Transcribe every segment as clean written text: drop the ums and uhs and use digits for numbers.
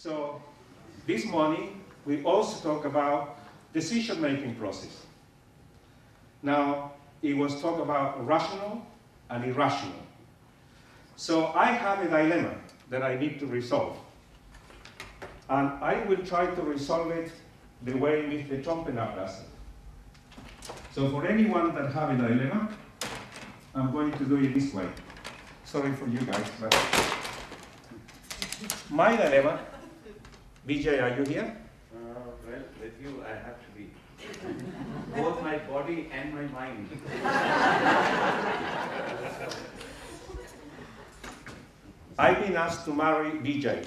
So this morning, we also talk about decision-making process. Now, it was talked about rational and irrational. So I have a dilemma that I need to resolve. And I will try to resolve it the way Mr. Trompenaar does it. So for anyone that have a dilemma, I'm going to do it this way. Sorry for you guys, but my dilemma, Vijay, are you here? Well, with you, I have to be. Both my body and my mind. I've been asked to marry Vijay.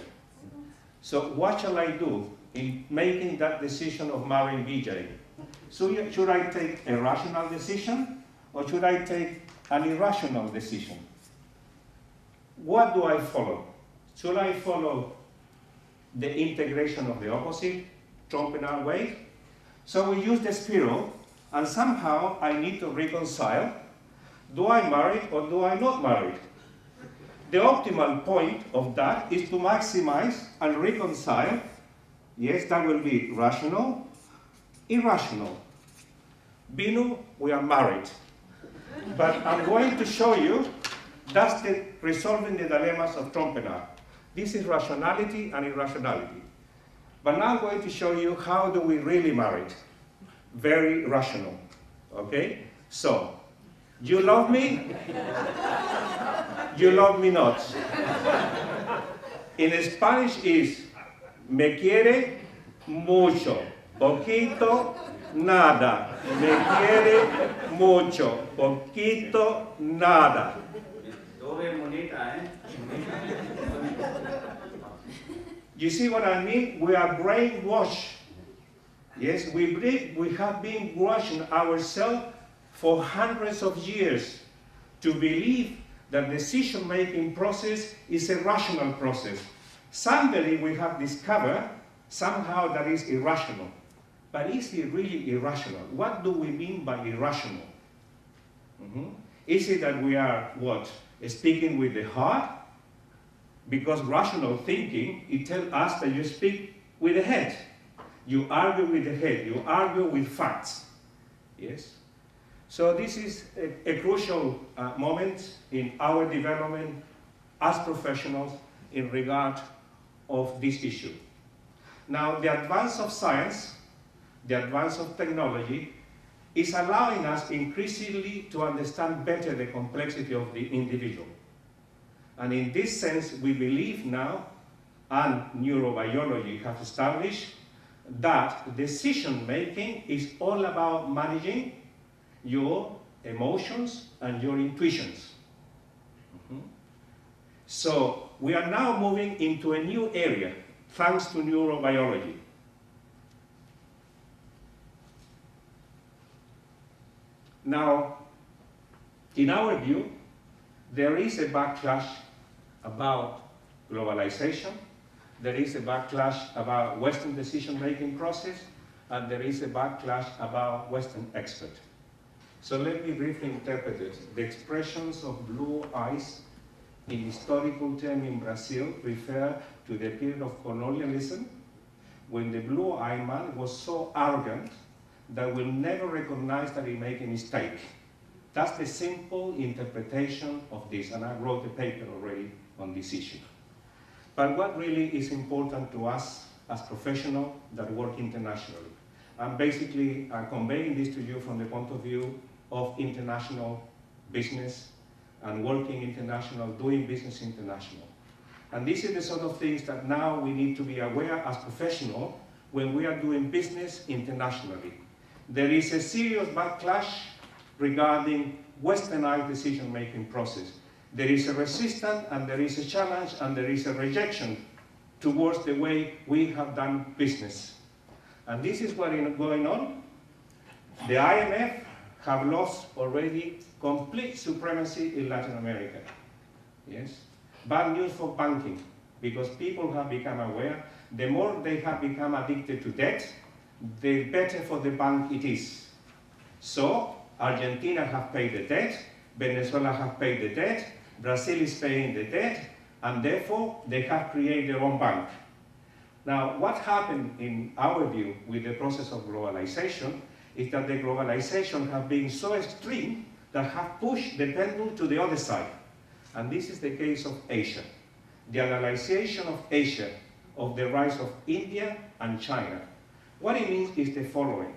So what shall I do in making that decision of marrying Vijay? So should I take a rational decision or should I take an irrational decision? What do I follow? Should I follow the integration of the opposite, Trompenaar way? So we use the spiral, and somehow I need to reconcile, do I marry or do I not marry? The optimal point of that is to maximize and reconcile. Yes, that will be rational, irrational. Binu, we are married. But I'm going to show you that's the resolving the dilemmas of Trompenaar. This is rationality and irrationality. But now I'm going to show you how do we really marry it. Very rational, okay? So, you love me? You love me not. In Spanish is, me quiere mucho, poquito, nada. Me quiere mucho, poquito, nada. You see what I mean? We are brainwashed. Yes, we have been washing ourselves for hundreds of years to believe that decision-making process is a rational process. Somebody we have discovered somehow that is irrational. But is it really irrational? What do we mean by irrational? Is it that we are, what, speaking with the heart? Because rational thinking, it tells us that you speak with the head. You argue with the head. You argue with facts. Yes? So this is a crucial moment in our development as professionals in regard of this issue. Now, the advance of science, the advance of technology, is allowing us increasingly to understand better the complexity of the individual. And in this sense, we believe now, and neurobiology has established, that decision-making is all about managing your emotions and your intuitions. So we are now moving into a new area, thanks to neurobiology. Now, in our view, there is a backlash about globalization, there is a backlash about Western decision-making process, and there is a backlash about Western expert. So let me briefly interpret it. The expressions of blue eyes in historical term in Brazil refer to the period of colonialism when the blue-eyed man was so arrogant that will never recognize that he made a mistake. That's the simple interpretation of this, and I wrote a paper already on this issue. But what really is important to us as professionals that work internationally? I'm basically conveying this to you from the point of view of international business and working international, doing business international. And this is the sort of things that now we need to be aware as professionals when we are doing business internationally. There is a serious backlash regarding westernized decision-making process. There is a resistance, and there is a challenge, and there is a rejection towards the way we have done business. And this is what is going on. The IMF have lost already complete supremacy in Latin America. Yes? Bad news for banking, because people have become aware, the more they have become addicted to debt, the better for the bank it is. So, Argentina have paid the debt, Venezuela have paid the debt, Brazil is paying the debt, and therefore they have created their own bank. Now, what happened in our view with the process of globalization is that the globalization has been so extreme that have pushed the pendulum to the other side. And this is the case of Asia. The analyzation of Asia, of the rise of India and China. What it means is the following,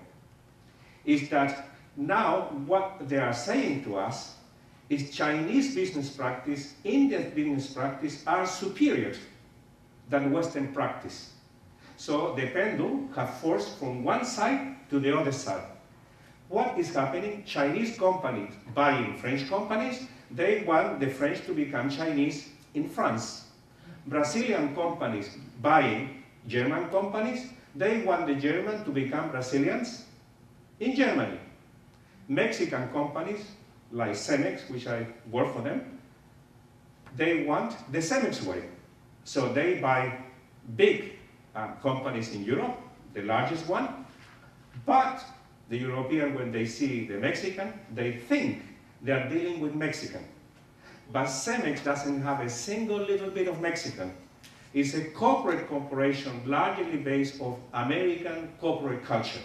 is that now what they are saying to us is Chinese business practice, Indian business practice are superior than Western practice. So the pendulum has forced from one side to the other side. What is happening? Chinese companies buying French companies, they want the French to become Chinese in France. Brazilian companies buying German companies, they want the German to become Brazilians in Germany. Mexican companies, like Cemex, which I work for them, they want the Cemex way. So they buy big companies in Europe, the largest one, but the European, when they see the Mexican, they think they are dealing with Mexican. But Cemex doesn't have a single little bit of Mexican. It's a corporate corporation largely based on American corporate culture.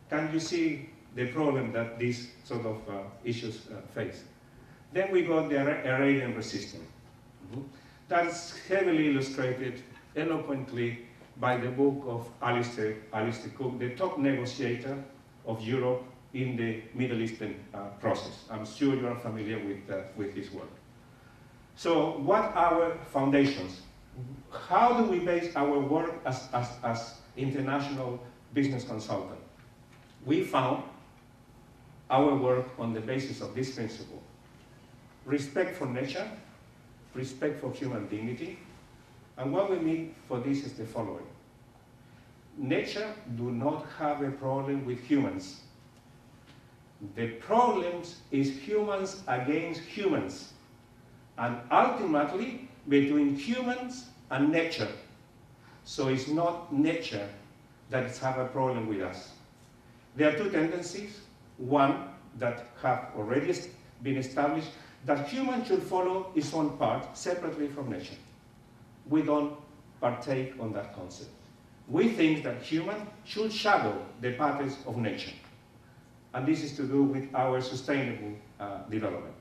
Can you see the problem that these sort of issues face? Then we got the Iranian resistance. That's heavily illustrated eloquently by the book of Alistair Cook, the top negotiator of Europe in the Middle Eastern process. I'm sure you are familiar with his work. So what are our foundations? How do we base our work as international business consultant? We found our work on the basis of this principle. Respect for nature, respect for human dignity, and what we mean for this is the following. Nature do not have a problem with humans. The problem is humans against humans, and ultimately between humans and nature. So it's not nature that have a problem with us. There are two tendencies. One that have already been established, that humans should follow its own path separately from nature. We don't partake on that concept. We think that humans should shadow the paths of nature. And this is to do with our sustainable development.